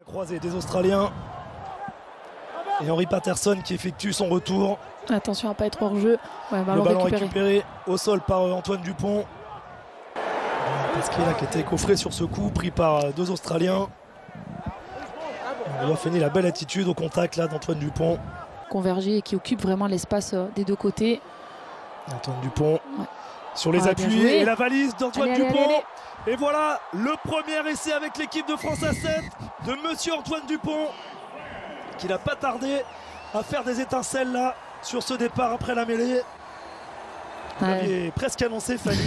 Croisé des Australiens. Et Henry Patterson qui effectue son retour. Attention à ne pas être hors jeu. Ouais, Le ballon récupéré au sol par Antoine Dupont. Pasquier là qui était coffré sur ce coup, pris par deux Australiens. On voit finir la belle attitude au contact là d'Antoine Dupont. Convergé et qui occupe vraiment l'espace des deux côtés. Antoine Dupont sur les appuis et la valise d'Antoine Dupont. Et voilà le premier essai avec l'équipe de France à 7 de monsieur Antoine Dupont, qui n'a pas tardé à faire des étincelles là sur ce départ après la mêlée. Vous l'aviez presque annoncé, Fanny.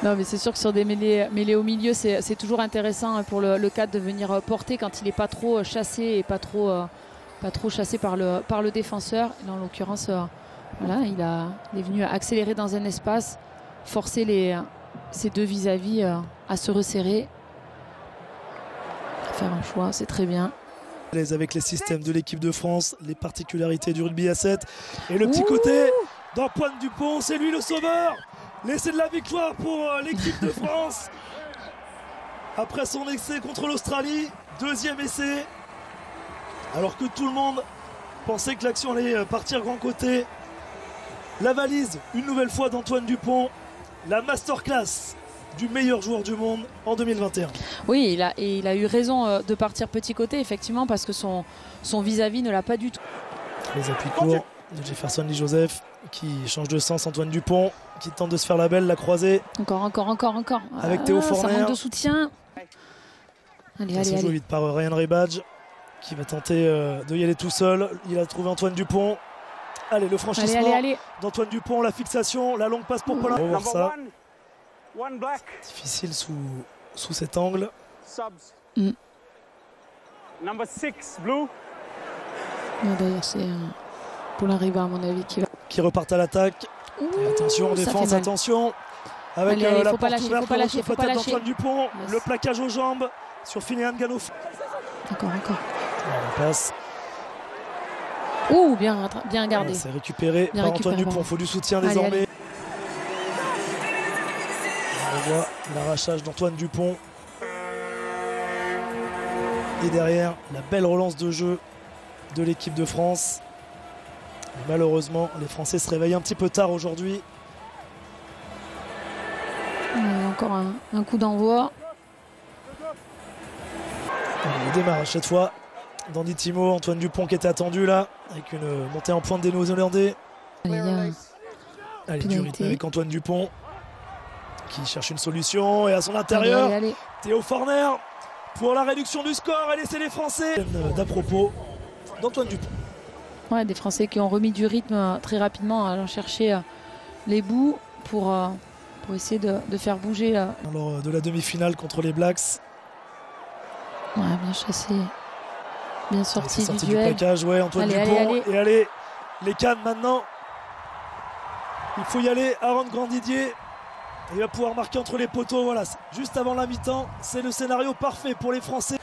Non, mais c'est sûr que sur des mêlées au milieu, c'est toujours intéressant pour le cadre de venir porter quand il n'est pas trop chassé et pas trop chassé par le défenseur. Là, en l'occurrence, voilà, il est venu accélérer dans un espace, forcer ces deux vis-à-vis à se resserrer, faire un choix, c'est très bien. Avec les systèmes de l'équipe de France, les particularités du rugby à 7 et le petit côté d'Antoine Dupont, c'est lui le sauveur. L'essai de la victoire pour l'équipe de France après son essai contre l'Australie, deuxième essai, alors que tout le monde pensait que l'action allait partir grand côté. La valise une nouvelle fois d'Antoine Dupont, la masterclass du meilleur joueur du monde en 2021. Oui, il a eu raison de partir petit côté, effectivement, parce que son vis-à-vis ne l'a pas du tout. Les appuis courts de Jefferson Lee Joseph qui change de sens. Antoine Dupont qui tente de se faire la belle, la croisée. Encore. Avec Théo Forner. Ça manque de soutien. Allez. Joue vite par Ryan Rebadge qui va tenter de y aller tout seul. Il a trouvé Antoine Dupont. Allez, le franchissement d'Antoine Dupont, la fixation, la longue passe pour Paulin. On va voir ça. Difficile sous cet angle. Number 6 blue. D'ailleurs, c'est Paulin Riva, à mon avis, qui repart à l'attaque. Attention, défense, attention. Avec la porte ouverte, peut-être d'Antoine Dupont. Yes. Le plaquage aux jambes sur Finian Gano. Encore. La passe. Bien gardé. C'est récupéré par Antoine Dupont. Il faut du soutien désormais. On voit l'arrachage d'Antoine Dupont. Et derrière, la belle relance de jeu de l'équipe de France. Et malheureusement, les Français se réveillent un petit peu tard aujourd'hui. Encore un coup d'envoi. Le démarrage cette fois d'Andy Timo, Antoine Dupont qui était attendu là, avec une montée en pointe des Néo-Zélandais. Allez, du rythme avec Antoine Dupont qui cherche une solution, et à son intérieur, Théo Forner pour la réduction du score et laisser les Français. D'à propos d'Antoine Dupont. Ouais, des Français qui ont remis du rythme très rapidement, allant chercher les bouts pour essayer de faire bouger. Lors de la demi-finale contre les Blacks. Ouais, bien chassé. Bien sorti du duel. Plaquage, Antoine Dupont. Et allez, les cannes maintenant. Il faut y aller avant de Grandidier. Il va pouvoir marquer entre les poteaux. Voilà, juste avant la mi-temps. C'est le scénario parfait pour les Français.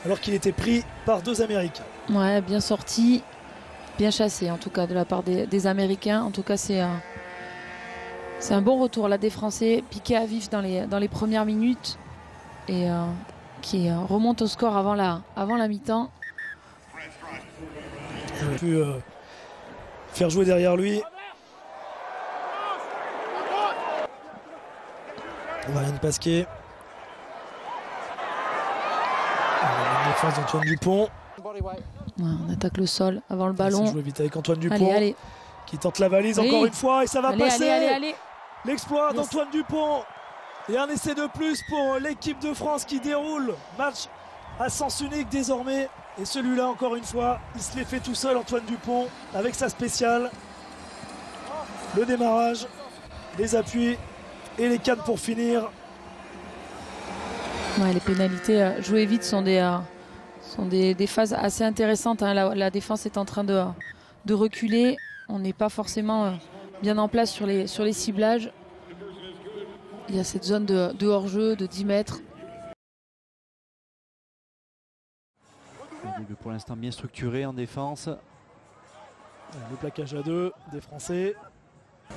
Alors qu'il était pris par deux Américains. Ouais, bien sorti. Bien chassé en tout cas de la part des Américains. En tout cas, c'est un bon retour là des Français. Piqué à vif dans les premières minutes. Et qui remonte au score avant la mi-temps. Il aurait pu faire jouer derrière lui. Marianne Pasquier. La défense d'Antoine Dupont. On attaque le sol avant le ballon. Jouer vite avec Antoine Dupont. Qui tente la valise encore une fois et ça va passer. L'exploit d'Antoine Dupont. Et un essai de plus pour l'équipe de France qui déroule. Match à sens unique désormais. Et celui-là, encore une fois, il se l'est fait tout seul, Antoine Dupont, avec sa spéciale. Le démarrage, les appuis et les cannes pour finir. Ouais, les pénalités jouées vite sont des phases assez intéressantes. Hein. La défense est en train de reculer. On n'est pas forcément bien en place sur les ciblages. Il y a cette zone de hors-jeu de 10 mètres. Pour l'instant bien structuré en défense. Le plaquage à deux des Français. Et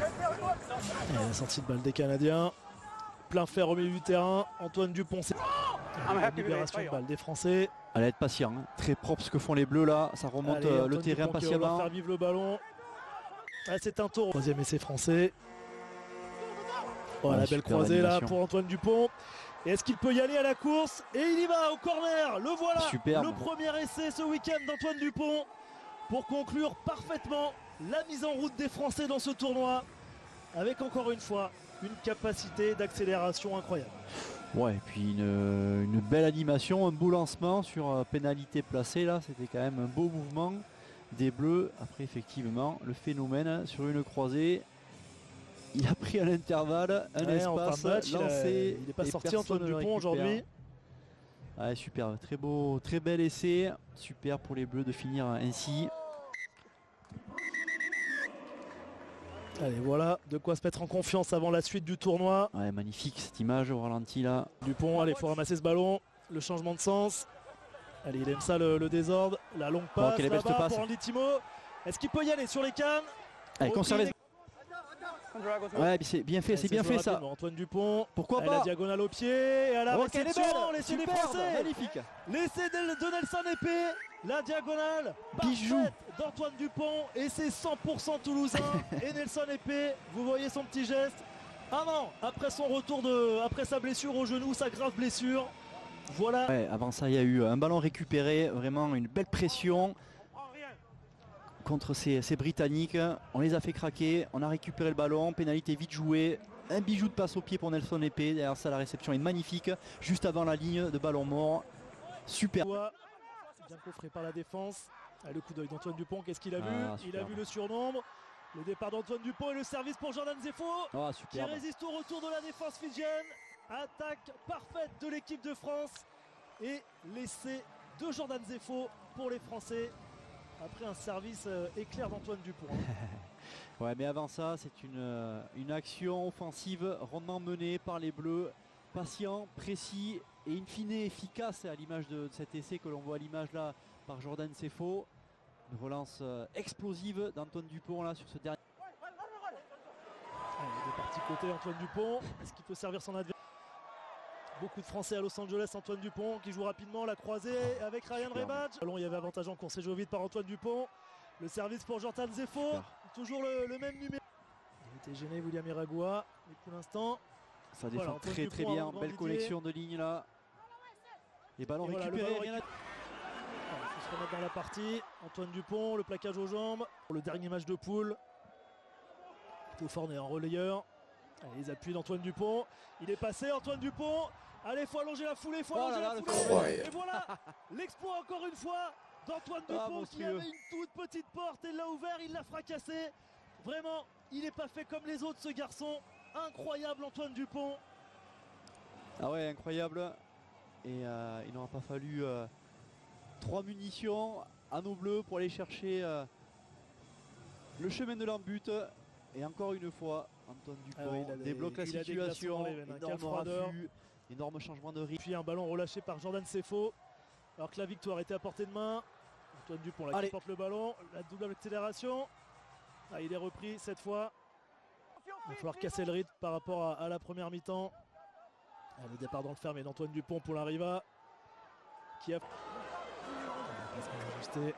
la sortie de balle des Canadiens. Plein fer au milieu du terrain. Antoine Dupont. I'm happy with the Libération de play. balle des Français. Allez, être patient, hein. Très propre ce que font les Bleus là. Ça remonte Allez, le Antoine terrain Dupont qui va vouloir patiemment. faire vivre le ballon. Ah, c'est un tour. Troisième essai français. Oh, Ouais, la belle super croisée là animation. pour Antoine Dupont. Et est-ce qu'il peut y aller à la course? Et il y va au corner. Le voilà. Superbe. Le premier essai ce week-end d'Antoine Dupont pour conclure parfaitement la mise en route des Français dans ce tournoi. Avec encore une fois une capacité d'accélération incroyable. Ouais, et puis une belle animation, un beau lancement sur pénalité placée là. C'était quand même un beau mouvement des Bleus. Après, effectivement, le phénomène sur une croisée. Il a pris à l'intervalle un Ouais, en fin espace de match, lancé. il n'est pas et sorti personne Antoine ne le Dupont récupère. aujourd'hui. Ouais, super, très beau, très bel essai. Super pour les Bleus de finir ainsi. Allez, voilà de quoi se mettre en confiance avant la suite du tournoi. Ouais, magnifique cette image au ralenti là. Dupont, allez, il faut ramasser ce ballon. Le changement de sens. Allez, il aime ça le désordre. La longue Oh, passe quelle belle là-bas passe. pour Andy Timo. Est-ce qu'il peut y aller sur les cannes? Allez, conservez. Ouais, c'est bien fait, c'est bien fait ça. Antoine Dupont. Pourquoi Allez, pas? la diagonale au pied. Et à la Oh, quelle est réception, belle. l'essai des Superbe, Français. magnifique. L'essai de Nelson Épée. La diagonale Bijou. parfaite d'Antoine Dupont. Et c'est 100% toulousain. Et Nelson Épée, vous voyez son petit geste. Ah non, après son retour après sa blessure au genou, sa grave blessure. Voilà. Ouais, avant ça, il y a eu un ballon récupéré, vraiment une belle pression contre ces Britanniques. On les a fait craquer, on a récupéré le ballon, pénalité vite jouée. Un bijou de passe au pied pour Nelson Épée. Derrière ça, la réception est magnifique. Juste avant la ligne de ballon mort. Super. Bien coffré par la défense. Ah, le coup d'œil d'Antoine Dupont, qu'est-ce qu'il a vu? Il a superbe. vu le surnombre. Le départ d'Antoine Dupont et le service pour Jordan Zeffo. Oh, Qui super. résiste au retour de la défense fidjienne. Attaque parfaite de l'équipe de France. Et l'essai de Jordan Zeffo pour les Français. Après un service éclair d'Antoine Dupont. Ouais, mais avant ça, c'est une action offensive rondement menée par les Bleus. Patient, précis et in fine efficace à l'image de cet essai que l'on voit à l'image là par Jordan Zeffo. Une relance explosive d'Antoine Dupont là sur ce dernier. Allez, il est parti côté Antoine Dupont. Est-ce qu'il peut servir son adversaire? Beaucoup de Français à Los Angeles. Antoine Dupont qui joue rapidement la croisée avec Ryan Superbe. Rebadge. Il y avait avantage en course et joué vite par Antoine Dupont. Le service pour Jordan Zeffo. Super. Toujours le même numéro. Il était gêné William Iragua. Mais pour l'instant, Ça défend Voilà, Antoine très Dupont bien. avant Belle Didier. connexion de ligne là. Les ballons Et voilà, le récupérés. ballon Rien à- il faut se remettre dans la partie. Antoine Dupont, le plaquage aux jambes. Pour le dernier match de poule. Théophorne est en relayeur. Allez, les appuis d'Antoine Dupont. Il est passé, Antoine Dupont. Allez, il faut allonger la foulée, il faut Oh allonger là la là, foulée. Et voilà l'exploit encore une fois d'Antoine Dupont qui monstrueux. avait une toute petite porte et l'a ouvert, il l'a fracassé. Vraiment, il n'est pas fait comme les autres ce garçon. Incroyable Antoine Dupont. Ah ouais, incroyable. Et il n'aura pas fallu 3 munitions à nos Bleus pour aller chercher le chemin de l'embut. Et encore une fois, Antoine Dupont Ah oui, il a débloque la des glaçons situation. dans les veines, hein. Quelle Énorme froideur. raffut, énorme changement de rythme. Puis un ballon relâché par Jordan Zeffo. Alors que la victoire était à portée de main. Antoine Dupont là qui Allez. porte le ballon. La double accélération. Ah, il est repris cette fois. Il va falloir casser le rythme par rapport à la première mi-temps. Ah, le départ dans le fermé d'Antoine Dupont pour l'arriva. Qui a. Ajusté. Et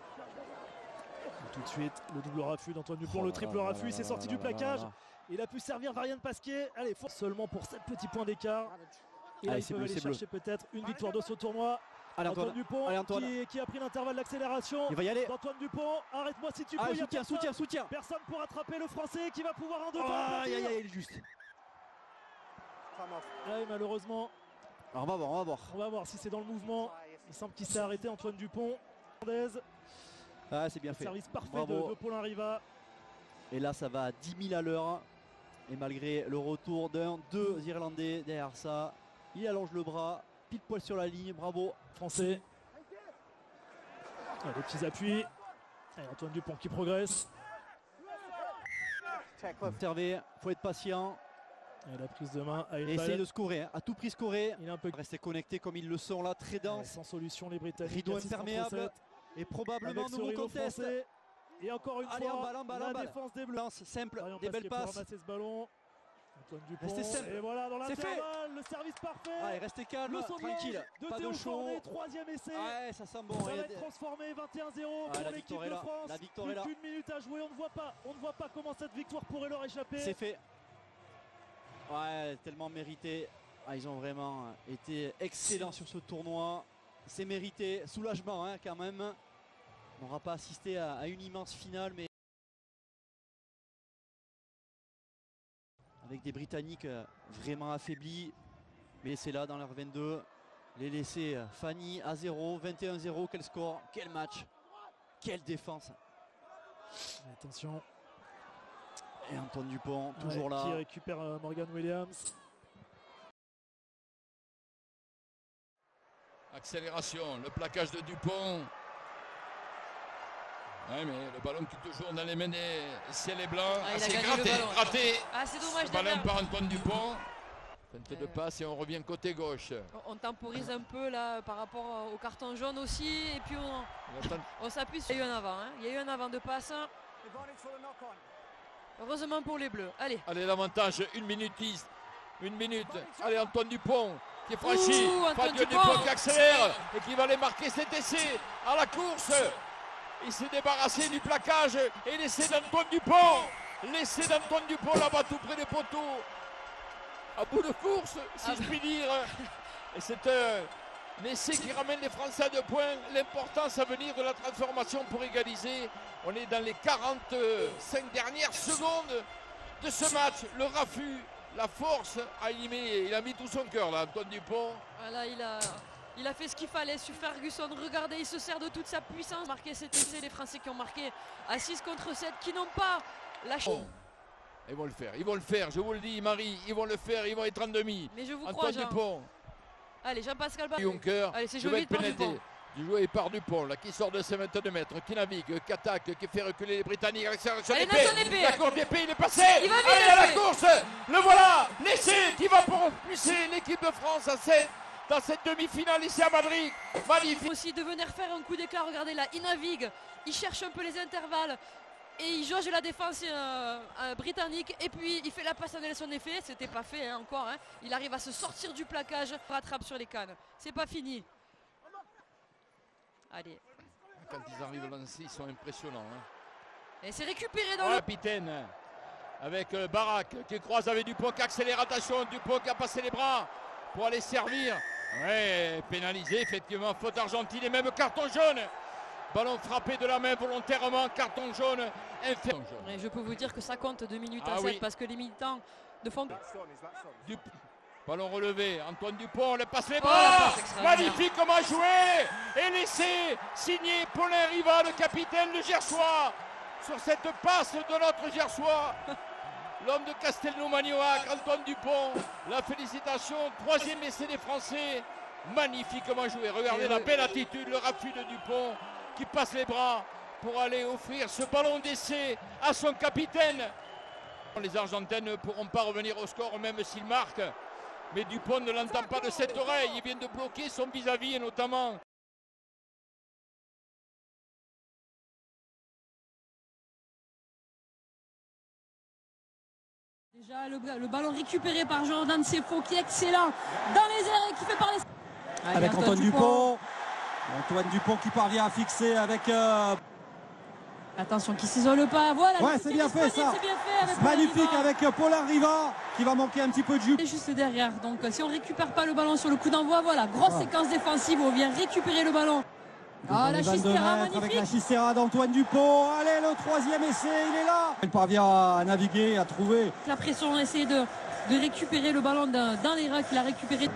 tout de suite, le double raffut d'Antoine Dupont, le triple raffut, il s'est sorti du plaquage. Il a pu servir Varian Pasquier. Allez, seulement pour 7 petits points d'écart. Et là, Allez, ils c'est peuvent bleu, aller c'est bleu. chercher peut-être une victoire de ce tournoi. Allez, Antoine Antoine. Dupont Allez, Antoine. qui a pris l'intervalle d'accélération. Il va y aller. D'Antoine Dupont, arrête-moi si tu peux. Ah, il y a soutien, personne. soutien. Personne pour attraper le français qui va pouvoir en deux temps. Aïe, aïe, aïe, il est juste. Allez, malheureusement, Alors on va voir, on va voir. on va voir si c'est dans le mouvement. Il semble qu'il s'est arrêté, Antoine Dupont. Hernandez, Ah, c'est bien fait. service parfait Bravo. de Paulin Riva. Et là, ça va à 10 000 à l'heure. Et malgré le retour deux Irlandais derrière ça, il allonge le bras, pile poil sur la ligne. Bravo. Français. Allez, les petits appuis. Allez, Antoine Dupont qui progresse. Observez, faut être patient. Et la prise de main à une Et essayer balle. de scorer, hein. À tout prix scorer. Il est un peu Rester connectés comme ils le sont là, très Ouais, dense. sans solution les Britanniques. Rideau 4-6 contre imperméable. 7. Et probablement Avec ce nouveau rideau contest. français. Et encore une Allez, fois, en balle, la défense des Bleus. Lance simple, Varian des Pasquier belles pour passes. ramasser ce ballon. Antoine Dupont, Restez simple. et voilà dans C'est fait. l'intervalle, le service parfait. Allez, restez calme, Le saut de tranquille, l'ange de pas Théo de chaud. Cornet, troisième essai. Ouais, ça sent bon. Ça Et- va être transformé 21-0 Ah, pour la l'équipe victoire est de là. France. La victoire Plus est là. qu'une minute à jouer, on ne voit pas comment cette victoire pourrait leur échapper. C'est fait. Ouais, tellement mérité. Ah, ils ont vraiment été excellents sur ce tournoi. C'est mérité. Soulagement hein, quand même. On n'aura pas assisté à une immense finale, mais avec des Britanniques vraiment affaiblis. Mais c'est là dans leur 22. Les laisser Fanny à 0, 21-0. Quel score, quel match, quelle défense. Attention. Et Antoine Dupont, toujours là. Qui récupère Morgan Williams. Accélération, le plaquage de Dupont. Ouais, mais le ballon qui est toujours dans les mains des ciel et blanc. Il a C'est gagné gratté, le ballon. gratté. Ah, c'est dommage Ce ballon d'ailleurs. par Antoine Dupont. Feinte de passe et on revient côté gauche. On temporise un peu là par rapport au carton jaune aussi. Et puis on s'appuie sur. Il y a eu un avant. Hein. Il y a eu un avant de passe. Heureusement pour les Bleus. Allez. Allez, l'avantage, 1 minute 10. 1 minute. Allez, Antoine Dupont qui est franchi. Ouh, Antoine Fabio Dupont. Dupont qui accélère et qui va aller marquer cet essai à la course. Il s'est débarrassé du plaquage et l'essai d'Antoine Dupont. L'essai d'Antoine Dupont là-bas tout près des poteaux. À bout de course, si je puis dire. Et c'est un essai qui ramène les Français à 2 points. L'importance à venir de la transformation pour égaliser. On est dans les 45 dernières secondes de ce match. Le raffut, la force, il a mis tout son cœur là, Antoine Dupont. Voilà, il a fait ce qu'il fallait sur Ferguson. Regardez, il se sert de toute sa puissance. Marquer cet essai, les Français qui ont marqué à 6 contre 7, qui n'ont pas lâché. Oh. Ils vont le faire, je vous le dis Marie, ils vont le faire, ils vont être en demi. Mais je vous crois, Antoine Jean. Dupont, Allez, Jean-Pascal Barret. Juncker, Allez, c'est je joué vais vite être par pénalité. Dupont. Du joué par Dupont, là, qui sort de ses 22 mètres, qui navigue, qui attaque, qui fait reculer les Britanniques avec sa Allez, Nathan Épée. La course d'épée, il est passé. Il va vite, allez à la Épée. course, le voilà, l'essai qui va propulser l'équipe de France à 7 dans cette demi-finale ici à Madrid. Magnifique. Aussi de venir faire un coup d'éclat, regardez là, il navigue, il cherche un peu les intervalles et il jauge la défense britannique et puis il fait la passe à son effet, c'était pas fait hein, encore, hein. Il arrive à se sortir du plaquage, rattrape sur les cannes, c'est pas fini. Allez, Quand ils arrivent à lancer, ils sont impressionnants. Hein. et c'est récupéré dans Le le... capitaine avec Barak qui croise avec Dupont qui accélère, attention, Dupont qui a passé les bras pour aller servir. Ouais, pénalisé effectivement, faute argentine et même carton jaune. Ballon frappé de la main volontairement, carton jaune. Et je peux vous dire que ça compte 2 minutes Ah à 7 oui. parce que les militants ne font... Ballon relevé, Antoine Dupont, le passe les la bras. passe extraordinaire. Magnifique comment jouer. Et laissé signé Paulin Riva, le capitaine de Gersois. Sur cette passe de notre Gersois. L'homme de Castelnau-Magnoac, Antoine Dupont. La félicitation, 3e essai des Français. Magnifiquement joué. Regardez la belle attitude, le raffut de Dupont qui passe les bras pour aller offrir ce ballon d'essai à son capitaine. Les Argentins ne pourront pas revenir au score même s'ils marquent. Mais Dupont ne l'entend pas de cette oreille. Il vient de bloquer son vis-à-vis et notamment... Déjà le ballon récupéré par Jordan Sefo qui est excellent dans les airs et qui fait parler. Avec Antoine Dupont. Antoine Dupont qui parvient à fixer avec... Attention, qui s'isole pas. Voilà. Ouais, c'est bien fait ça. C'est bien fait avec Magnifique Paulin Riva. avec Paulin Riva qui va manquer un petit peu de jus. Et juste derrière. Donc si on récupère pas le ballon sur le coup d'envoi, voilà, grosse séquence défensive. On vient récupérer le ballon. Ah, la Chistera avec la Chistera d'Antoine Dupont. Allez, le 3e essai, il est là. Il parvient à naviguer, à trouver. La pression, on essaie de récupérer le ballon dans les rangs qu'il a récupéré. Ouais,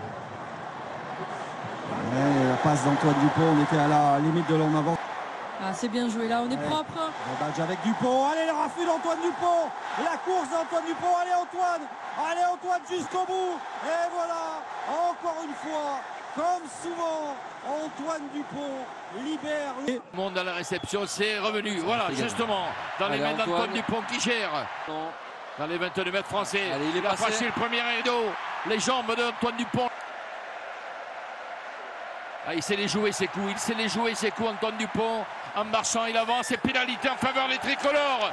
la passe d'Antoine Dupont, on était à la limite de l'en avant. Ah, c'est bien joué là, on est propre. Le badge avec Dupont. Allez, le raffut d'Antoine Dupont. La course d'Antoine Dupont. Allez, Antoine. Allez, Antoine, jusqu'au bout. Et voilà, encore une fois, comme souvent, Antoine Dupont libère le monde à la réception, c'est revenu. Voilà, justement, dans les mains d'Antoine Dupont qui gère. Dans les 22 mètres français. Allez, il a passé le premier rideau. Les jambes d'Antoine Dupont. Ah, il sait les jouer ses coups, Antoine Dupont. En marchant, il avance et pénalité en faveur des tricolores.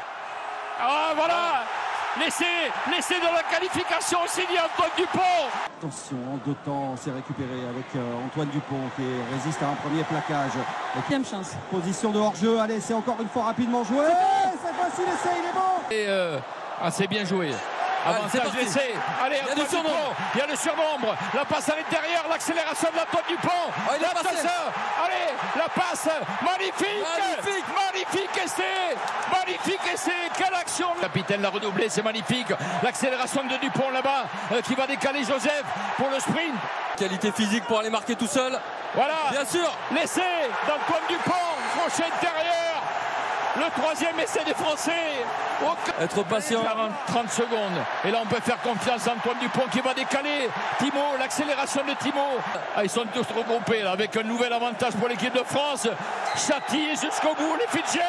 Ah, voilà, l'essai de la qualification signé Antoine Dupont. Attention, en deux temps, c'est récupéré avec Antoine Dupont qui résiste à un premier plaquage. Deuxième chance. Position de hors-jeu, allez, c'est encore une fois rapidement joué. Cette fois-ci, l'essai, il est bon. Et c'est bien joué. Avantage l'essai. Allez, Antoine Dupont. Il y a le surnombre. La passe à l'intérieur, l'accélération de Antoine Dupont. Allez, la passe. Magnifique essai. Magnifique essai. Quelle action. Le capitaine l'a redoublé, c'est magnifique. L'accélération de Dupont là-bas qui va décaler Joseph pour le sprint. Qualité physique pour aller marquer tout seul. Voilà. Bien sûr. L'essai d'Antoine Dupont. Crochet intérieur. Le troisième essai des Français. Être patient. 30 secondes. Et là, on peut faire confiance à Antoine Dupont qui va décaler. Thimo, l'accélération de Thimo. Ils sont tous regroupés là, avec un nouvel avantage pour l'équipe de France. Châtillé jusqu'au bout, les Fidjiens.